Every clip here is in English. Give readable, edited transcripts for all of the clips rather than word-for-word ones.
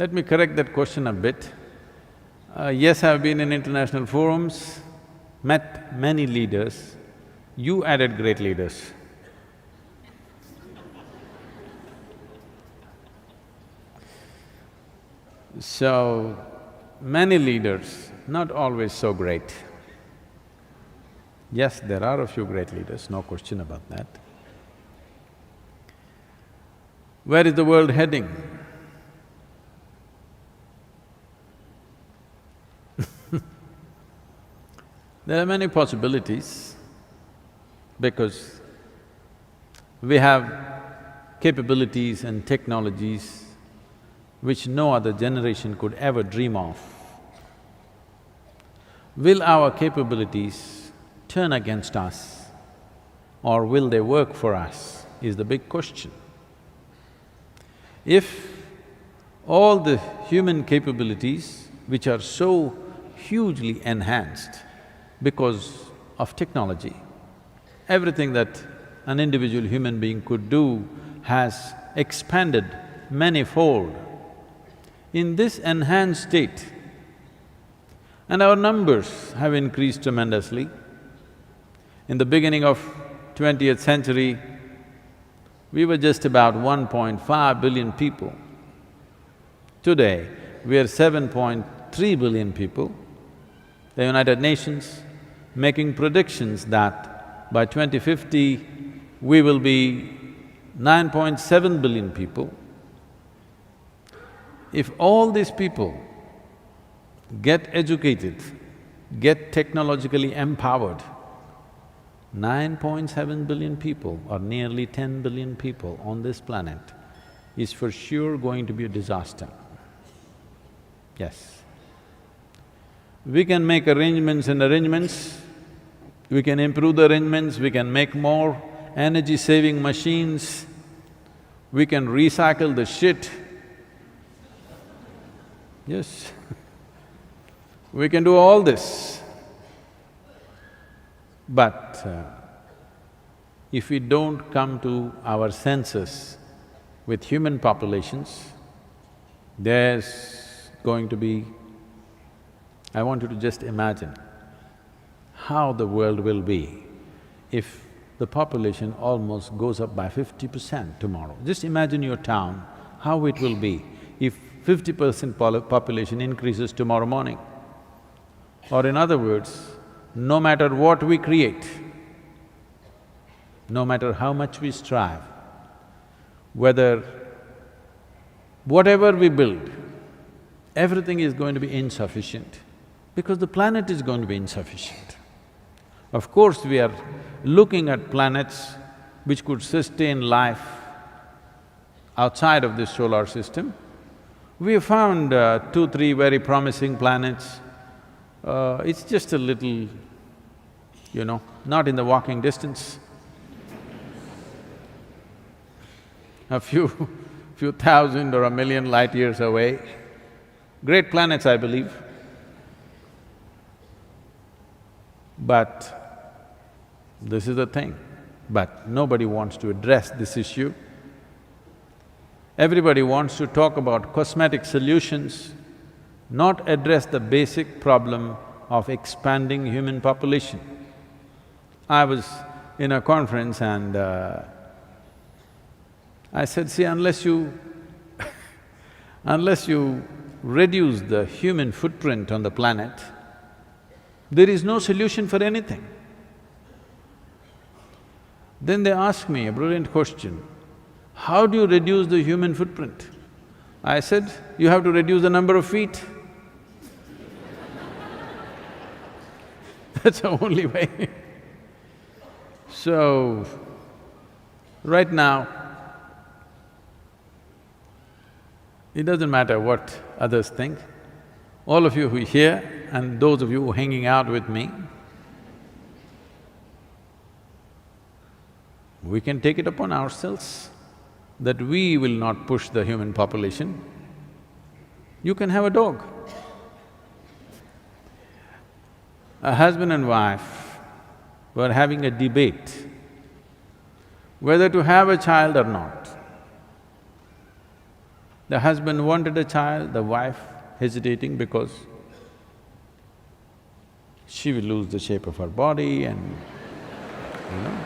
Let me correct that question a bit. Yes, I've been in international forums, met many leaders. You added great leaders. So, many leaders, not always so great. Yes, there are a few great leaders, no question about that. Where is the world heading? There are many possibilities because we have capabilities and technologies which no other generation could ever dream of. Will our capabilities turn against us or will they work for us is the big question. If all the human capabilities which are so hugely enhanced because of technology, everything that an individual human being could do has expanded manifold. In this enhanced state, and our numbers have increased tremendously. In the beginning of 20th century, we were just about 1.5 billion people. Today, we are 7.3 billion people. The United Nations making predictions that by 2050, we will be 9.7 billion people. If all these people get educated, get technologically empowered, 9.7 billion people or nearly 10 billion people on this planet is for sure going to be a disaster. Yes. We can make arrangements and arrangements, we can improve the arrangements, we can make more energy-saving machines, we can recycle the shit. Yes, we can do all this. But if we don't come to our senses with human populations, there's going to be… I want you to just imagine how the world will be if the population almost goes up by 50% tomorrow. Just imagine your town, how it will be if 50% population increases tomorrow morning. Or in other words, no matter what we create, no matter how much we strive, whatever we build, everything is going to be insufficient because the planet is going to be insufficient. Of course, we are looking at planets which could sustain life outside of this solar system. We have found 2, 3 very promising planets. It's just a little, not in the walking distance. A few thousand or a million light years away. Great planets, I believe. But this is the thing, but nobody wants to address this issue. Everybody wants to talk about cosmetic solutions, not address the basic problem of expanding human population. I was in a conference and I said, see, unless you reduce the human footprint on the planet, there is no solution for anything. Then they asked me a brilliant question, how do you reduce the human footprint? I said, you have to reduce the number of feet. That's the only way. So, right now, it doesn't matter what others think. All of you who are here and those of you who are hanging out with me, we can take it upon ourselves that we will not push the human population. You can have a dog. A husband and wife were having a debate whether to have a child or not. The husband wanted a child, the wife hesitating because she will lose the shape of her body and, you know.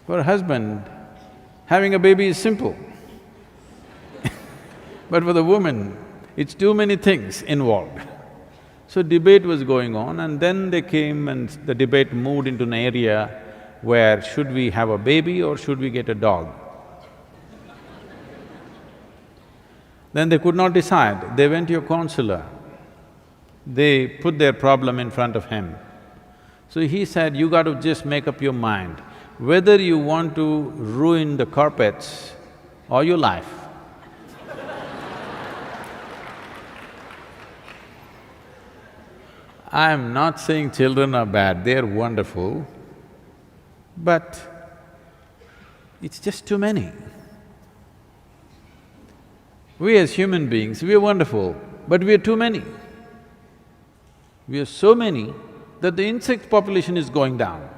For a husband, having a baby is simple. But for the woman, it's too many things involved. So debate was going on, and then they came and the debate moved into an area where should we have a baby or should we get a dog? Then they could not decide, they went to a counselor. They put their problem in front of him. So he said, you got to just make up your mind whether you want to ruin the carpets or your life. I am not saying children are bad, they're wonderful, but it's just too many. We as human beings, we are wonderful, but we are too many. We are so many that the insect population is going down.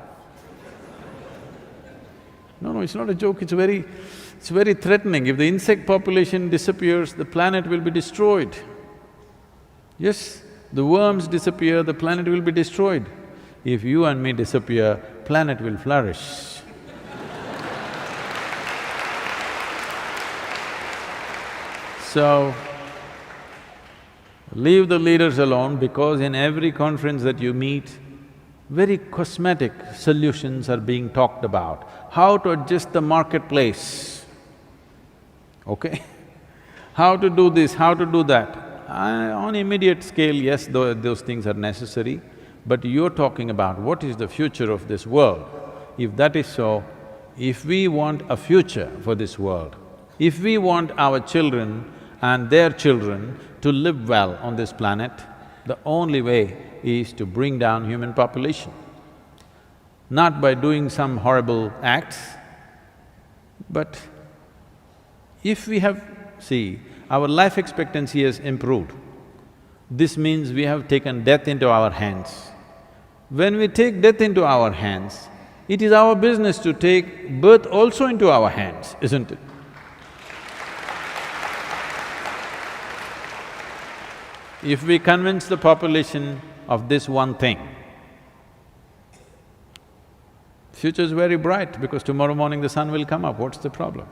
No, it's not a joke, it's very threatening. If the insect population disappears, the planet will be destroyed. Yes, the worms disappear, the planet will be destroyed. If you and me disappear, planet will flourish. So, leave the leaders alone because in every conference that you meet, very cosmetic solutions are being talked about. How to adjust the marketplace, okay? How to do this, how to do that. On immediate scale, yes, those things are necessary, but you're talking about what is the future of this world. If that is so, if we want a future for this world, if we want our children and their children to live well on this planet, the only way is to bring down human population. Not by doing some horrible acts, but if we have… See, our life expectancy has improved. This means we have taken death into our hands. When we take death into our hands, it is our business to take birth also into our hands, isn't it? If we convince the population of this one thing, future is very bright because tomorrow morning the sun will come up, what's the problem?